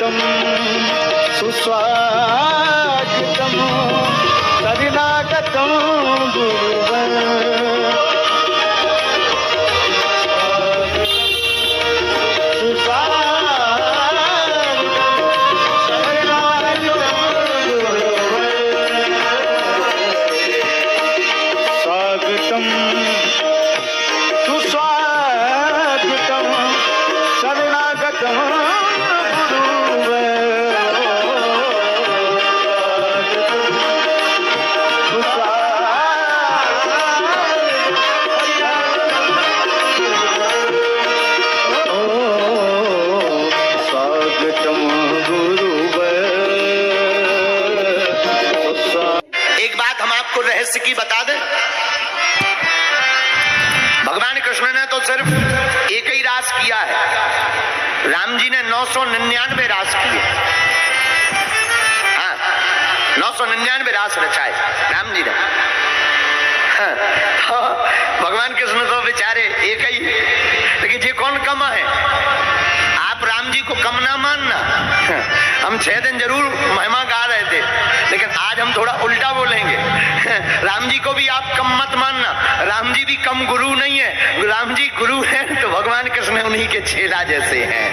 स्वागतम सुस्वागतम शरणागतम गुरुवर की बता दे। भगवान कृष्ण ने तो सिर्फ एक ही रास किया है, राम जी ने 999 रास किए। हाँ, 999 रास रचाए राम जी ने। हाँ, तो भगवान कृष्ण तो बेचारे एक ही, लेकिन ये कौन कम है? आप राम जी को कम ना मानना। हम 6 दिन जरूर महिमा गा रहे थे, लेकिन आज हम थोड़ा उल्टा बोलेंगे। राम जी को भी आप कम मत मानना, राम जी भी कम गुरु नहीं है। राम जी गुरु हैं तो भगवान कृष्ण उन्हीं के चेला जैसे हैं।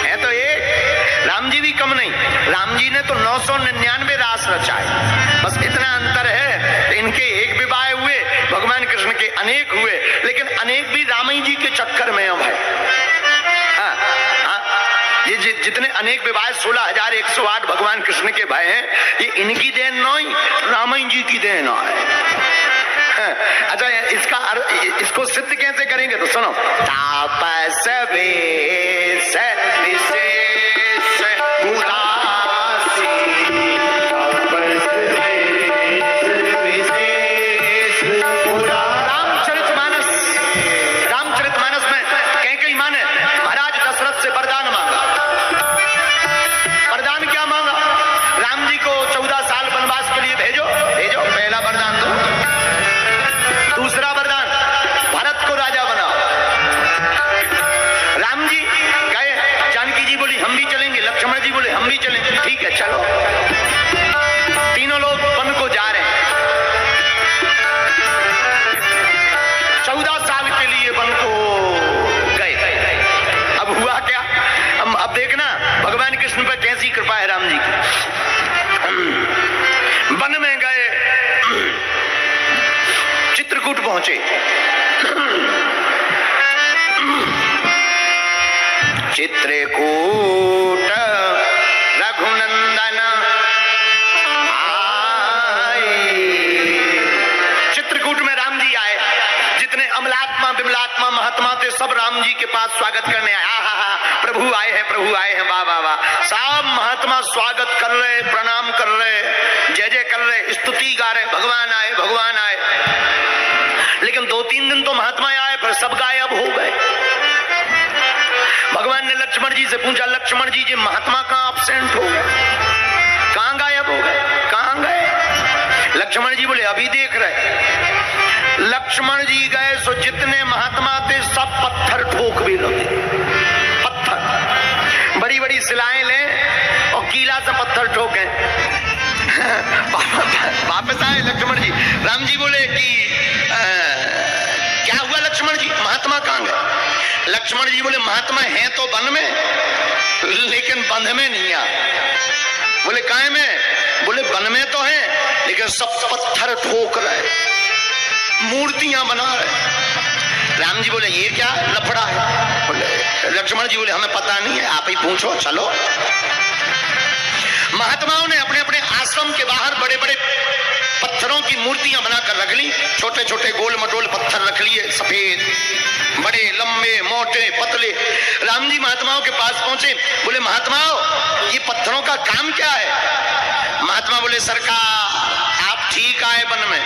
है तो एक राम जी भी कम नहीं। राम जी ने तो 999 रास रचाए, बस इतना अंतर है। इनके एक विवाह हुए, भगवान कृष्ण के अनेक हुए, लेकिन अनेक भी रामाई जी के चक्कर में है भाई। ये जितने अनेक विवाह 16,108 भगवान कृष्ण के भाई हैं, ये इनकी देन नहीं, रामायण जी की देन है। अच्छा, इसको सिद्ध कैसे करेंगे तो सुनो। तापस वेश विशेष उदासी, रामचरितमानस में कई माने महाराज दशरथ से वरदान मांगा। वरदान क्या मांगा? राम जी को 14 साल वनवास के लिए भेजो। पहला वरदान दो। दूसरा वरदान, भरत को राजा बनाओ। राम जी गए, जानकी जी बोली हम भी चलेंगे, लक्ष्मण जी बोले हम भी चलेंगे। ठीक है चलो। तीनों लोग वन को जा रहे हैं, 14 साल के लिए वन को गए। अब हुआ क्या? अब देखना भगवान कृष्ण पर कैसी कृपा है राम जी की। वन में गए, चित्रकूट पहुंचे। चित्रकूट रघुनंदन आए। चित्रकूट में राम जी आए। जितने अमलात्मा विमलात्मा महात्मा थे सब राम जी के पास स्वागत करने आए। प्रभु आए हैं, प्रभु आए हैं, वाह वाह वाह। सब महात्मा स्वागत कर रहे, प्रणाम कर रहे, जय जय कर रहे, स्तुति गा रहे, भगवान आए, भगवान आए। लेकिन 2-3 दिन तो महात्मा आए, फिर सब गायब हो गए। भगवान ने लक्ष्मण जी से पूछा, लक्ष्मण जी जी महात्मा कहाँ एब्सेंट हो गए, कहाँ गायब हो गए, कहाँ गए? लक्ष्मण जी बोले अभी देख रहे। लक्ष्मण जी गए सो जितने महात्मा थे सब पत्थर ठोक भी लगे। पत्थर, बड़ी बड़ी सिलाएं लें और कीला से पत्थर ठोके। वापस आए लक्ष्मण जी। राम जी बोले कि क्या हुआ लक्ष्मण जी, महात्मा कहाँ गए? लक्ष्मण जी बोले महात्मा हैं तो वन में, लेकिन बंध में नहीं आ। बोले काहे में? बोले वन में तो हैं, लेकिन सब पत्थर ठोक रहे, मूर्तियां बना रहे। राम जी बोले ये क्या लफड़ा है? बोले लक्ष्मण जी बोले हमें पता नहीं है, आप ही पूछो, चलो। महात्माओं ने अपने अपने आश्रम के बाहर बड़े बड़े पत्थरों की मूर्तियां बनाकर रख ली। छोटे छोटे गोल मटोल पत्थर रख लिए, सफेद, बड़े, लंबे, मोटे, पतले। राम जी महात्माओं के पास पहुंचे। बोले महात्माओं ये पत्थरों का काम क्या है? महात्मा बोले सरकार आप ठीक आए वन में।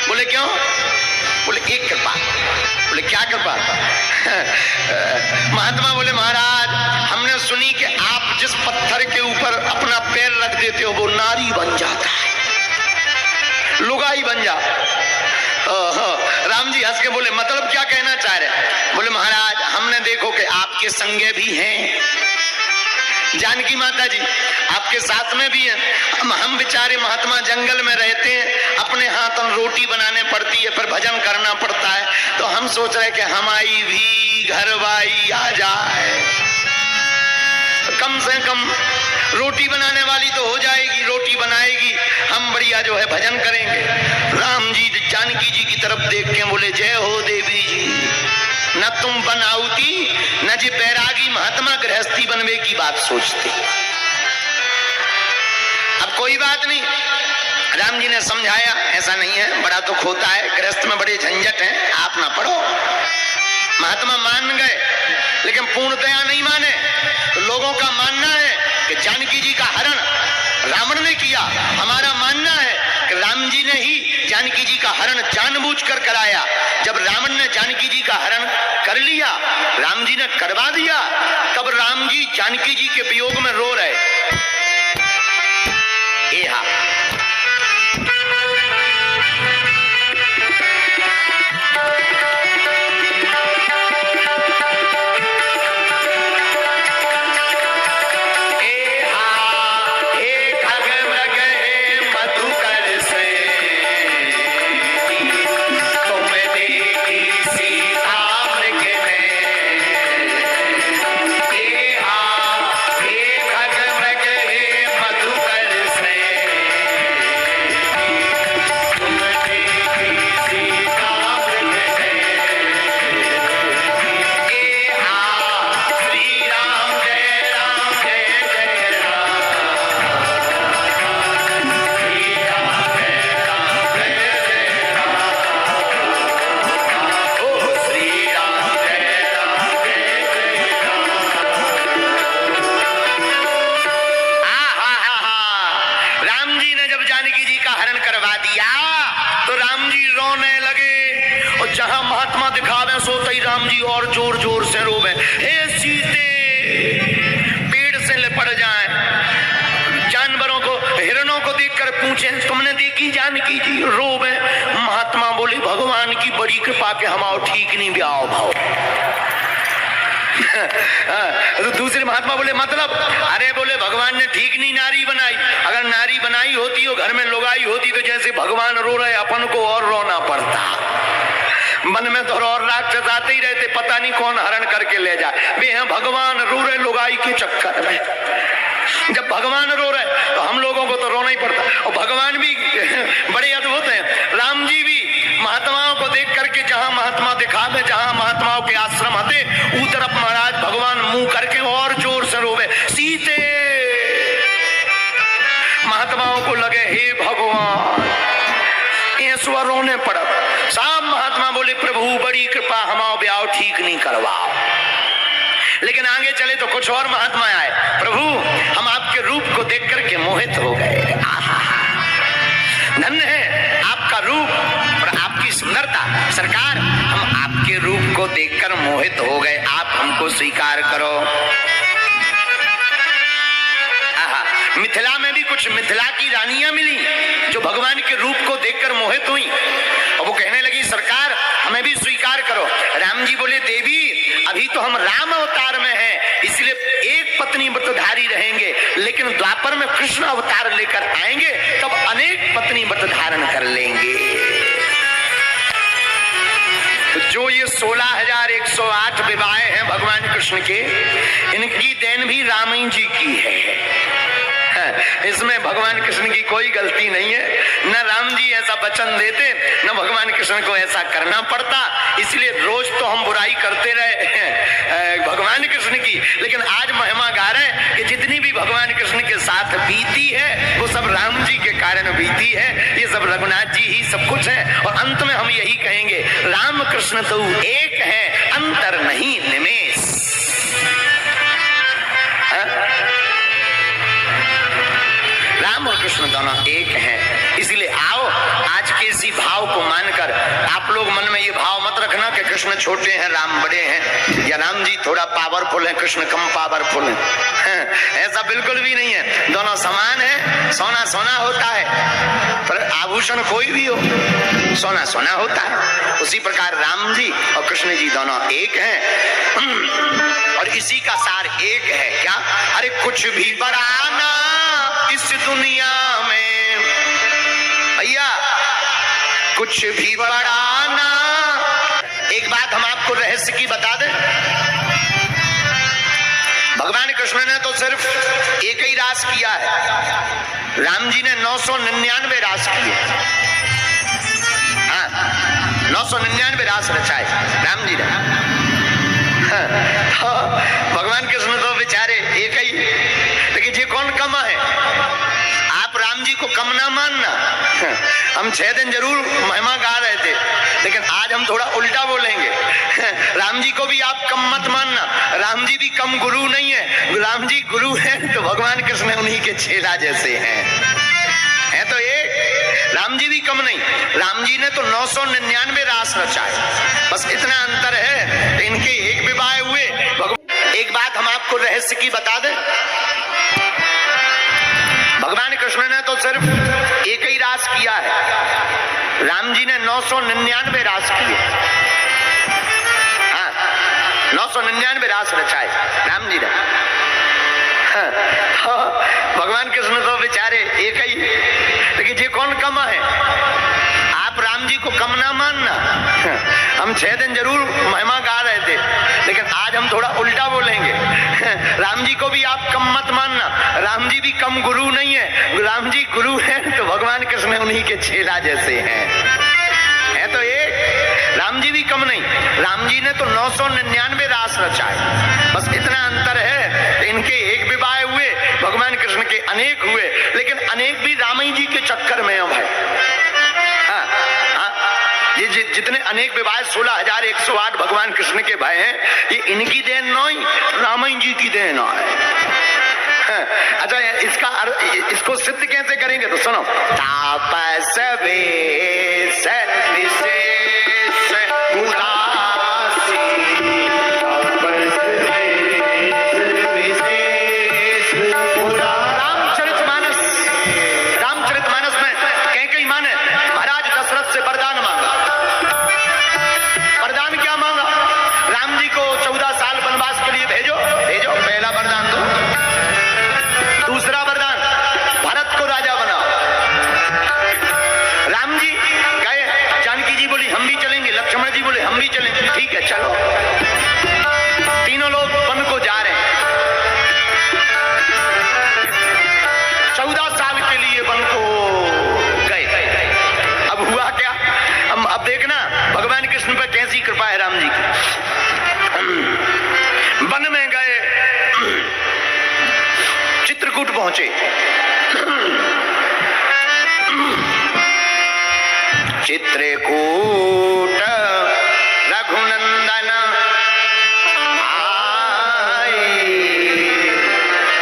बोले क्यों? बोले एक कृपा। बोले क्या कृपा? महात्मा बोले महाराज हमने सुनी कि आप जिस पत्थर के ऊपर अपना पैर रख देते हो वो नारी बन जाता है, लुगाई बन जा। राम जी हंस के बोले मतलब क्या कहना चाह रहे? बोले महाराज हमने देखो कि आपके संगे भी हैं, जानकी माता जी आपके साथ में भी है। हम बेचारे महात्मा जंगल में रहते हैं, अपने हाथों रोटी बनाने पड़ती है, फिर भजन करना पड़ता है। तो हम सोच रहे कि हमारी भी घरवाई आ जाए, कम से कम रोटी बनाने वाली तो हो जाएगी, रोटी बनाएगी, हम बढ़िया जो है भजन करेंगे। राम जी जानकी जी की तरफ देख के बोले, जय हो देवी जी, न तुम बनाउती न जी बैरागी महात्मा गृहस्थी बनवे की बात सोचते। अब कोई बात नहीं, राम जी ने समझाया ऐसा नहीं है, बड़ा दुख होता है, गृहस्थ में बड़े झंझट हैं, आप ना पढ़ो। महात्मा मान गए, लेकिन पूर्णतया नहीं माने। तो लोगों का मानना है कि जानकी जी का हरण रावण ने किया, हमारा मानना है कि राम जी ने ही जानकी जी का हरण जानबूझकर कराया। जब रावण ने जानकी जी का हरण कर लिया, राम जी ने करवा दिया, तब राम जी जानकी जी के वियोग में रो रहे। राम जी और जोर जोर से रोवे, हे सीते, पेड़ से लिपट जाए। जानवरों को, हिरणों को देखकर पूछे, तुमने देखी जानकी जी? रोवे। महात्मा बोले, भगवान की बड़ी कृपा के हमाओ ठीक नहीं ब्याह भाव। तो दूसरे महात्मा बोले, मतलब? अरे बोले, भगवान ने ठीक नहीं नारी बनाई, अगर नारी बनाई होती हो, घर में लुगाई होती, तो जैसे भगवान रो रहे अपन को और रोना पड़ता। मन में तो और राक्षस आते ही रहते, पता नहीं कौन हरण करके ले जाए। वे हैं भगवान रो रहे लुगाई के चक्कर में। जब भगवान रो रहे तो हम लोगों को तो रोना ही पड़ता। और भगवान भी बड़े अद्भुत हैं। राम जी भी महात्माओं को देख करके, जहां महात्मा दिखावे, जहां महात्माओं के आश्रम आते, उस तरफ महाराज भगवान मुंह करके और जोर से रोवे, सीते। महात्माओं को लगे, हे भगवान, स्वर रोने पड़ा। सब महात्मा बोले, प्रभु बड़ी कृपा, हमाओ ब्याह ठीक नहीं करवाओ। लेकिन आगे चले तो कुछ और महात्मा आए, प्रभु हम आपके रूप को देख करके मोहित हो गए। धन्य है आपका रूप और आपकी सुंदरता। सरकार, हम आपके रूप को देखकर मोहित हो गए, आप हमको स्वीकार करो। मिथिला में भी कुछ मिथिला की रानियां मिली जो भगवान के रूप को देखकर मोहित हुई, और वो कहने लगी, सरकार हमें भी स्वीकार करो। राम जी बोले, देवी अभी तो हम राम अवतार में हैं, इसलिए एक पत्नी व्रतधारी रहेंगे, लेकिन द्वापर में कृष्ण अवतार लेकर आएंगे, तब अनेक पत्नी व्रत धारण कर लेंगे। जो ये 16,108 विवाह हैं भगवान कृष्ण के, इनकी देन भी राम जी की है। इसमें भगवान कृष्ण की कोई गलती नहीं है। न राम जी ऐसा वचन देते, न भगवान कृष्ण को ऐसा करना पड़ता। इसलिए रोज तो हम बुराई करते रहे भगवान कृष्ण की, लेकिन आज महिमा गा रहे हैं कि जितनी भी भगवान कृष्ण के साथ बीती है, वो सब राम जी के कारण बीती है। ये सब रघुनाथ जी ही सब कुछ है। और अंत में हम यही कहेंगे, राम कृष्ण तो एक है, अंतर नहीं निमेष। राम और कृष्ण दोनों एक हैं। इसलिए आओ, आज के इसी भाव को मानकर, आप लोग मन में ये भाव मत रखना कि कृष्ण छोटे हैं राम बड़े हैं, या राम जी थोड़ा पावरफुल है कृष्ण कम पावरफुल है। ऐसा बिल्कुल भी नहीं है। दोनों समान है। सोना सोना होता है, पर आभूषण कोई भी हो, सोना सोना होता है। उसी प्रकार राम जी और कृष्ण जी दोनों एक हैं। और इसी का सार एक है क्या? अरे कुछ भी बढ़ाना इस दुनिया में भैया, कुछ भी बढ़ाना। एक बात हम आपको रहस्य की बता दें, भगवान कृष्ण ने तो सिर्फ एक ही रास किया है, राम जी ने 999 रास किए। हाँ, 999 रास रचाए राम जी ने। हाँ, तो भगवान कृष्ण तो बेचारे एक ही, लेकिन ये कौन कमा है? आप राम जी को कम ना मानना। हम 6 दिन जरूर महिमा गा रहे थे, लेकिन आज हम थोड़ा उल्टा बोलेंगे। राम जी को भी आप कम मत मानना, राम जी भी कम गुरु नहीं है, राम जी गुरु हैं तो भगवान कृष्ण उन्हीं के चेला जैसे हैं तो एक, राम जी भी कम नहीं। राम जी ने तो 999 रास रचाए, बस इतना अंतर है, इनके एक विवाह हुए। एक बात हम आपको रहस्य की बता दें, भगवान कृष्ण ने तो सिर्फ एक ही रास किया है, राम जी ने 999 रास किए। हाँ, 999 रास रचाए राम जी ने। हाँ, तो भगवान कृष्ण तो बेचारे एक ही, लेकिन ये कौन कम है? आप राम जी को कम ना मानना। हम 6 दिन जरूर महिमा गा रहे थे, लेकिन आज हम थोड़ा उल्टा बोलेंगे। राम जी को भी आप कम मत मानना, राम जी भी कम गुरु नहीं है, राम जी गुरु हैं तो भगवान कृष्ण उन्हीं के चेला जैसे हैं तो एक, राम जी भी कम नहीं। राम जी ने तो 999 रास रचाए, बस इतना अंतर है, इनके एक विवाह हुए, भगवान कृष्ण के अनेक हुए, लेकिन अनेक भी राम जी के चक्कर में है भाई। हाँ, हाँ, ये जितने अनेक विवाह 16,108 भगवान कृष्ण के भाई हैं, ये इनकी देन नहीं, राम जी की देन है। अच्छा, इसको सिद्ध कैसे करेंगे तो सुनो। तापस वेश विशेष उदासी, रामचरितमानस में कैकेयी माँ ने महाराज दशरथ से वरदान मांगा। वरदान क्या मांगा? राम जी को 14 साल वनवास के लिए भेजो। पहला वरदान दो। दूसरा वरदान, भरत को राजा बनाओ। राम जी गए, जानकी जी बोली हम भी चलेंगे, लक्ष्मण जी बोले हम भी चलेंगे। ठीक है चलो। तीनों लोग वन को जा रहे हैं, 14 साल के लिए वन को गए। अब हुआ क्या? अब देखना भगवान कृष्ण पर कैसी कृपा है राम जी की। वन में गए, चित्रकूट पहुंचे। चित्रकूट रघुनंदन आए।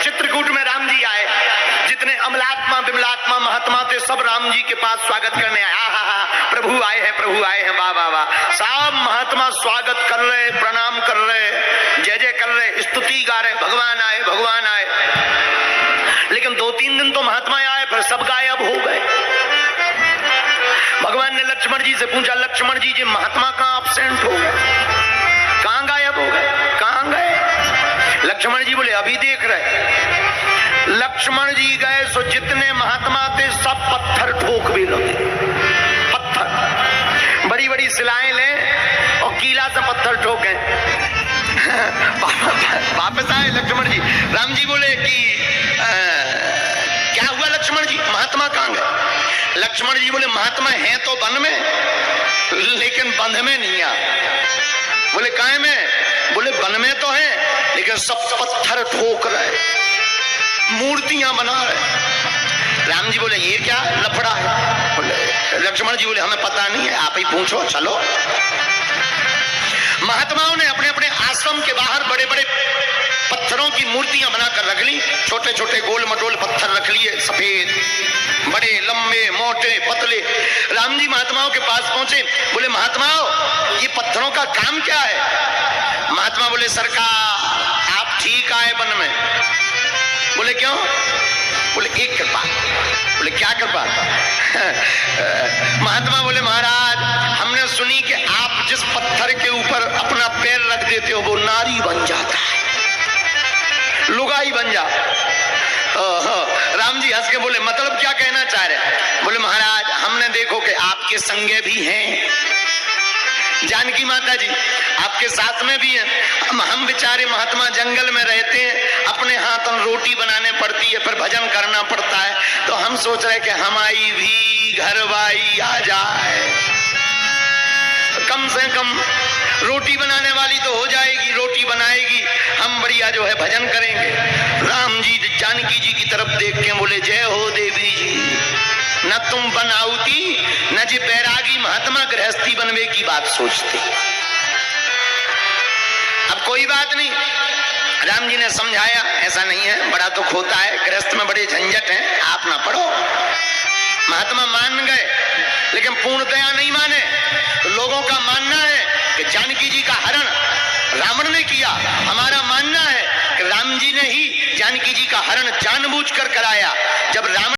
चित्रकूट में राम जी आए, जितने अमलात्मा विमलात्मा महात्मा थे सब राम जी के पास स्वागत करने आए। प्रभु आए हैं, वाह वाह वाह। सब महात्मा स्वागत कर रहे, प्रणाम कर रहे, जय जय कर रहे, स्तुति गा रहे, भगवान आए भगवान आए। लेकिन 2-3 दिन तो महात्मा आए, फिर सब गायब हो गए। भगवान ने लक्ष्मण जी से पूछा, लक्ष्मण जी जी महात्मा कहाँ एब्सेंट हो गए, कहाँ गायब हो गए, कहाँ गए? लक्ष्मण जी बोले अभी देख रहे। लक्ष्मण जी गए सो जितने महात्मा थे सब पत्थर ठोक भी लगे। पत्थर, बड़ी बड़ी सिलाएं लें और कीला से पत्थर ठोके। वापस आए लक्ष्मण जी। राम जी बोले कि क्या हुआ लक्ष्मण जी, महात्मा कहाँ गए? लक्ष्मण जी बोले महात्मा हैं तो वन में, लेकिन बंध में नहीं आ। बोले काहे में? बोले वन में तो है, लेकिन सब पत्थर ठोक रहे, मूर्तियां बना रहे। राम जी बोले ये क्या लफड़ा है? बोले लक्ष्मण जी बोले हमें पता नहीं है, आप ही पूछो चलो। महात्माओं ने अपने अपने आश्रम के बाहर बड़े बड़े पत्थरों की मूर्तियां बनाकर रख ली। छोटे छोटे गोल मटोल पत्थर रख लिए, सफेद, बड़े, लंबे, मोटे, पतले। राम जी महात्माओं के पास पहुंचे, बोले महात्माओं ये पत्थरों का काम क्या है? महात्मा बोले सरकार आप ठीक आए वन में। बोले क्यों? बोले एक कृपा। बोले क्या कृपा? महात्मा बोले महाराज हमने सुनी कि आप जिस पत्थर के ऊपर अपना पैर रख देते हो वो नारी बन जाता है। लुगाई बन जा। राम जी हंस के बोले मतलब क्या कहना चाह रहे? बोले महाराज हमने देखो कि आपके संगे भी हैं, जानकी माता जी आपके साथ में भी हैं। हम बेचारे महात्मा जंगल में रहते हैं, अपने हाथों रोटी बनाने पड़ती है, फिर भजन करना पड़ता है, तो हम सोच रहे कि हमारी भी घरवाई आ जाए, कम से कम रोटी बनाने वाली तो हो जाएगी, रोटी बनाएगी, हम बढ़िया जो है भजन करेंगे। राम जी जानकी जी की तरफ देख के बोले जय हो देवी जी, न तुम बनाउती न जी बैरागी महात्मा गृहस्थी बनवे की बात सोचते। अब कोई बात नहीं, राम जी ने समझाया ऐसा नहीं है, बड़ा दुख होता है, गृहस्थ में बड़े झंझट हैं, आप ना पढ़ो। महात्मा मान गए, लेकिन पूर्णतया नहीं माने। तो लोगों का मानना है कि जानकी जी का हरण रावण ने किया, हमारा मानना है कि राम जी ने ही जानकी जी का हरण जानबूझकर कराया। जब राम